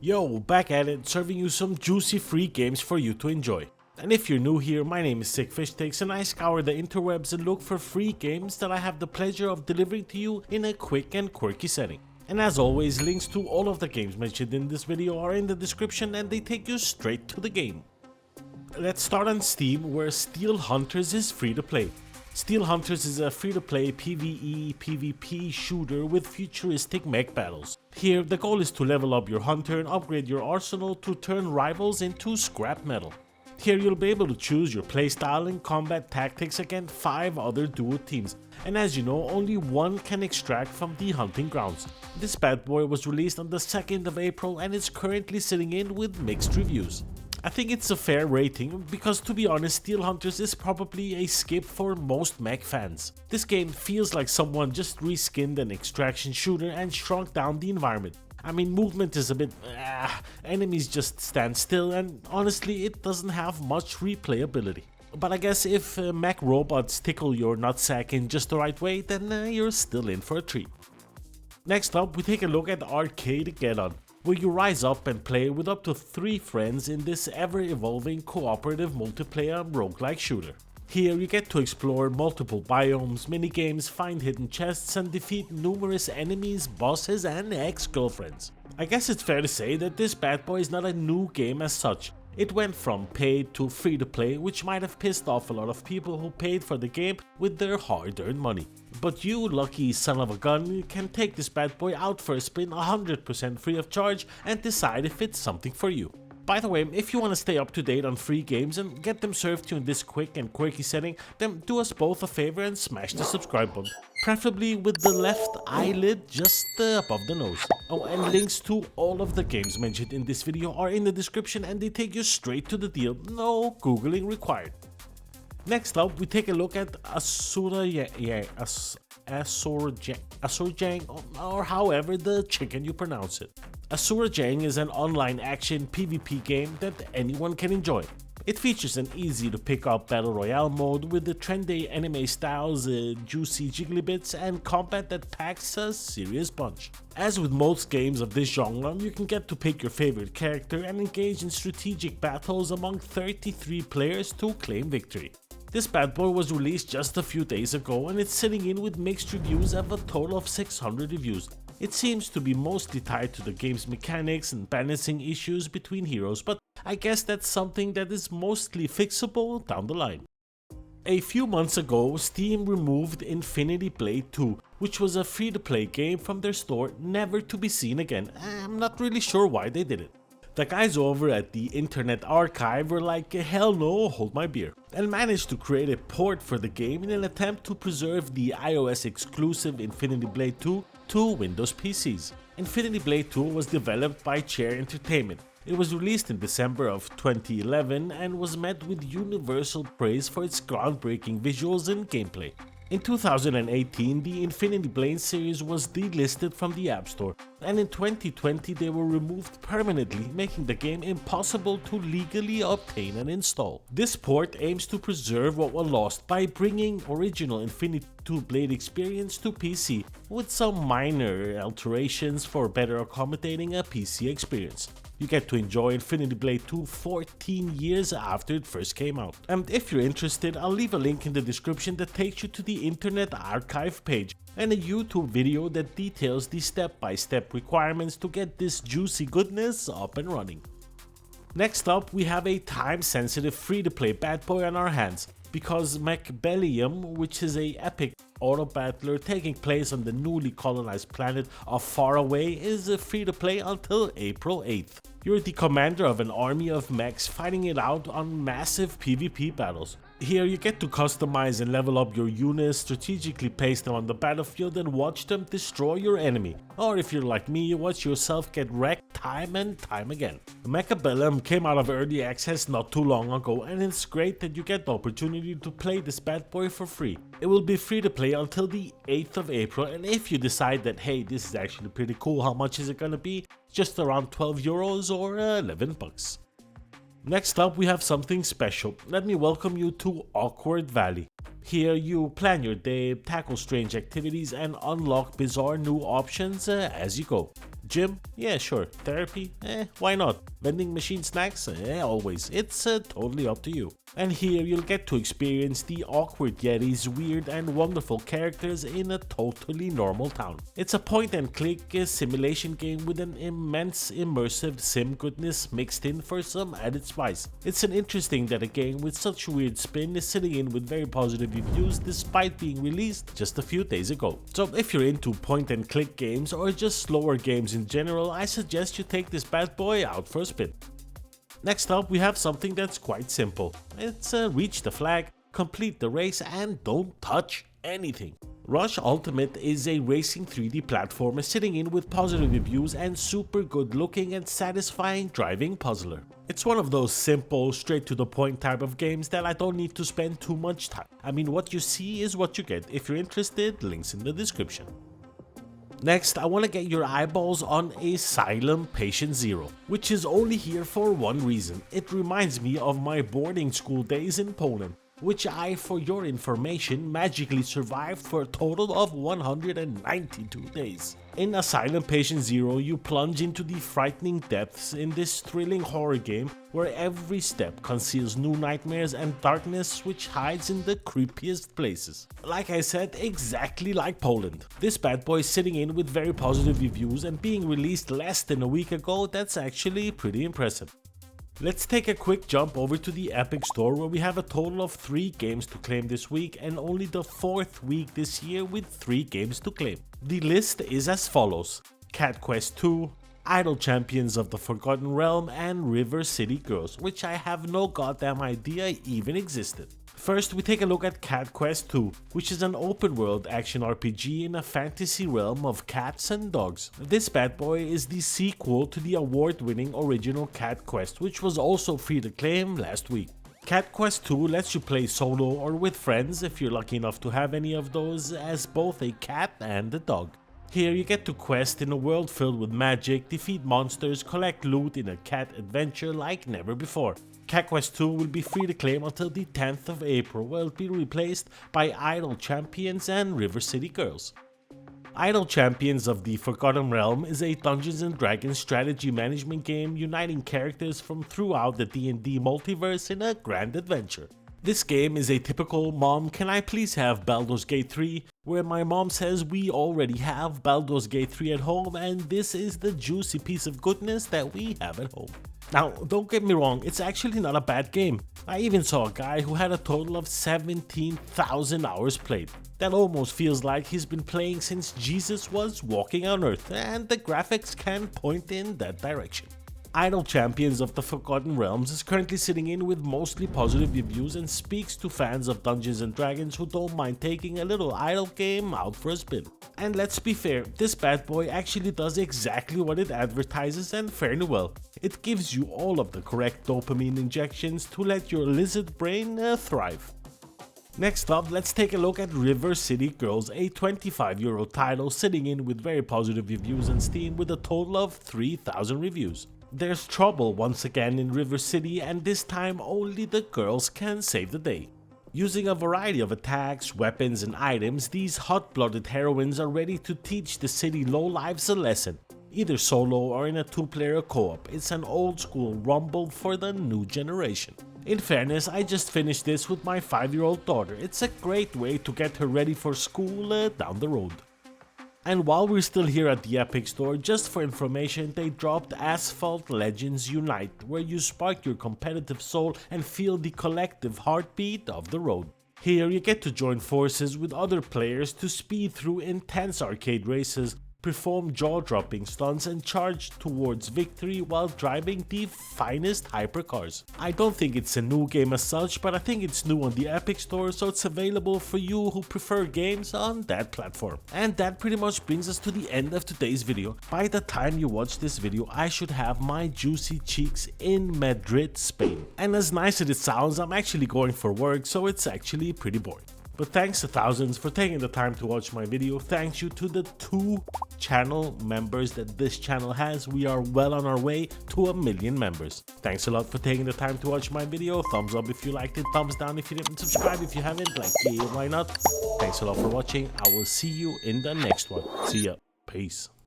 Yo, back at it, serving you some juicy free games for you to enjoy. And if you're new here, my name is Sickfishsticks and I scour the interwebs and look for free games that I have the pleasure of delivering to you in a quick and quirky setting. And as always, links to all of the games mentioned in this video are in the description and they take you straight to the game. Let's start on Steam, where Steel Hunters is free to play. Steel Hunters is a free-to-play PvE PvP shooter with futuristic mech battles. Here, the goal is to level up your hunter and upgrade your arsenal to turn rivals into scrap metal. Here you'll be able to choose your playstyle and combat tactics against 5 other duo teams, and as you know, only one can extract from the hunting grounds. This bad boy was released on the 2nd of April and is currently sitting in with mixed reviews. I think it's a fair rating, because to be honest, Steel Hunters is probably a skip for most mech fans. This game feels like someone just reskinned an extraction shooter and shrunk down the environment. I mean, movement is a bit enemies just stand still, and honestly it doesn't have much replayability. But I guess if mech robots tickle your nutsack in just the right way, then you're still in for a treat. Next up, we take a look at Arcadegeddon, where you rise up and play with up to 3 friends in this ever-evolving cooperative multiplayer roguelike shooter. Here you get to explore multiple biomes, minigames, find hidden chests and defeat numerous enemies, bosses and ex-girlfriends. I guess it's fair to say that this bad boy is not a new game as such. It went from paid to free to play, which might have pissed off a lot of people who paid for the game with their hard-earned money. But you lucky son of a gun can take this bad boy out for a spin 100% free of charge and decide if it's something for you. By the way, if you want to stay up to date on free games and get them served to you in this quick and quirky setting, then do us both a favor and smash the subscribe button, preferably with the left eyelid just above the nose. Oh, and links to all of the games mentioned in this video are in the description and they take you straight to the deal, no googling required. Next up, we take a look at Asurajang, or however the chicken you pronounce it. Asurajang is an online action PvP game that anyone can enjoy. It features an easy to pick up battle royale mode with the trendy anime styles, juicy jiggly bits and combat that packs a serious punch. As with most games of this genre, you can get to pick your favorite character and engage in strategic battles among 33 players to claim victory. This bad boy was released just a few days ago and it's sitting in with mixed reviews of a total of 600 reviews. It seems to be mostly tied to the game's mechanics and balancing issues between heroes, but I guess that's something that is mostly fixable down the line. A few months ago, Steam removed Infinity Blade 2, which was a free-to-play game from their store, never to be seen again. I'm not really sure why they did it. The guys over at the Internet Archive were like, hell no, hold my beer, and managed to create a port for the game in an attempt to preserve the iOS exclusive Infinity Blade 2 to Windows PCs. Infinity Blade 2 was developed by Chair Entertainment. It was released in December of 2011 and was met with universal praise for its groundbreaking visuals and gameplay. In 2018, the Infinity Blade series was delisted from the App Store, and in 2020 they were removed permanently, making the game impossible to legally obtain and install. This port aims to preserve what was lost by bringing original Infinity Blade experience to PC, with some minor alterations for better accommodating a PC experience. You get to enjoy Infinity Blade 2 14 years after it first came out. And if you're interested, I'll leave a link in the description that takes you to the Internet Archive page and a YouTube video that details the step-by-step requirements to get this juicy goodness up and running. Next up, we have a time-sensitive free-to-play bad boy on our hands, because Mechabellum, which is a epic auto-battler taking place on the newly colonized planet of Faraway, is free to play until April 8th. You're the commander of an army of mechs fighting it out on massive PvP battles. Here you get to customize and level up your units, strategically place them on the battlefield and watch them destroy your enemy. Or if you're like me, you watch yourself get wrecked time and time again. Mechabellum came out of early access not too long ago, and it's great that you get the opportunity to play this bad boy for free. It will be free to play until the 8th of April, and if you decide that hey, this is actually pretty cool, how much is it gonna be? Just around 12 euros or 11 bucks. Next up, we have something special. Let me welcome you to Awkward Valley. Here you plan your day, tackle strange activities and unlock bizarre new options as you go. Gym? Yeah, sure. Therapy? Why not? Vending machine snacks? Always. It's totally up to you. And here you'll get to experience the awkward Yetis, weird and wonderful characters in a totally normal town. It's a point and click simulation game with an immense immersive sim goodness mixed in for some added spice. It's an interesting that a game with such weird spin is sitting in with very positive reviews despite being released just a few days ago. So if you're into point and click games or just slower games in general, I suggest you take this bad boy out for a spin. Next up, we have something that's quite simple. It's reach the flag, complete the race, and don't touch anything. Rush Ultimate is a racing 3D platformer sitting in with positive reviews and super good looking and satisfying driving puzzler. It's one of those simple, straight to the point type of games that I don't need to spend too much time. I mean, what you see is what you get. If you're interested, links in the description. Next, I want to get your eyeballs on Asylum Patient Zero, which is only here for one reason. It reminds me of my boarding school days in Poland, which I, for your information, magically survived for a total of 192 days. In Asylum Patient Zero, you plunge into the frightening depths in this thrilling horror game where every step conceals new nightmares and darkness which hides in the creepiest places. Like I said, exactly like Poland. This bad boy is sitting in with very positive reviews and being released less than a week ago. That's actually pretty impressive. Let's take a quick jump over to the Epic Store where we have a total of 3 games to claim this week and only the 4th week this year with 3 games to claim. The list is as follows: Cat Quest 2, Idol Champions of the Forgotten Realm, and River City Girls, which I have no goddamn idea even existed. First, we take a look at Cat Quest 2, which is an open world action RPG in a fantasy realm of cats and dogs. This bad boy is the sequel to the award-winning original Cat Quest, which was also free to claim last week. Cat Quest 2 lets you play solo or with friends if you're lucky enough to have any of those as both a cat and a dog. Here you get to quest in a world filled with magic, defeat monsters, collect loot in a cat adventure like never before. Cat Quest 2 will be free to claim until the 10th of April, where it will be replaced by Idol Champions and River City Girls. Idol Champions of the Forgotten Realm is a Dungeons & Dragons strategy management game uniting characters from throughout the D&D multiverse in a grand adventure. This game is a typical "Mom, can I please have Baldur's Gate 3?" where my mom says we already have Baldur's Gate 3 at home and this is the juicy piece of goodness that we have at home. Now, don't get me wrong, it's actually not a bad game. I even saw a guy who had a total of 17,000 hours played. That almost feels like he's been playing since Jesus was walking on Earth, and the graphics can point in that direction. Idol Champions of the Forgotten Realms is currently sitting in with mostly positive reviews and speaks to fans of Dungeons & Dragons who don't mind taking a little idle game out for a spin. And let's be fair, this bad boy actually does exactly what it advertises and fairly well. It gives you all of the correct dopamine injections to let your lizard brain thrive. Next up, let's take a look at River City Girls, a €25 title sitting in with very positive reviews on Steam with a total of 3,000 reviews. There's trouble once again in River City, and this time only the girls can save the day. Using a variety of attacks, weapons and items, these hot-blooded heroines are ready to teach the city lowlifes a lesson. Either solo or in a 2-player co-op, it's an old-school rumble for the new generation. In fairness, I just finished this with my 5-year-old daughter. It's a great way to get her ready for school down the road. And while we're still here at the Epic Store, just for information, they dropped Asphalt Legends Unite, where you spark your competitive soul and feel the collective heartbeat of the road. Here you get to join forces with other players to speed through intense arcade races, perform jaw-dropping stunts and charge towards victory while driving the finest hypercars. I don't think it's a new game as such, but I think it's new on the Epic Store, so it's available for you who prefer games on that platform. And that pretty much brings us to the end of today's video. By the time you watch this video, I should have my juicy cheeks in Madrid, Spain. And as nice as it sounds, I'm actually going for work, so it's actually pretty boring. But thanks to thousands for taking the time to watch my video. Thanks you to the 2 channel members that this channel has. We are well on our way to 1 million members. Thanks a lot for taking the time to watch my video. Thumbs up if you liked it, thumbs down if you didn't, subscribe if you haven't, like yeah, why not? Thanks a lot for watching. I will see you in the next one. See ya. Peace.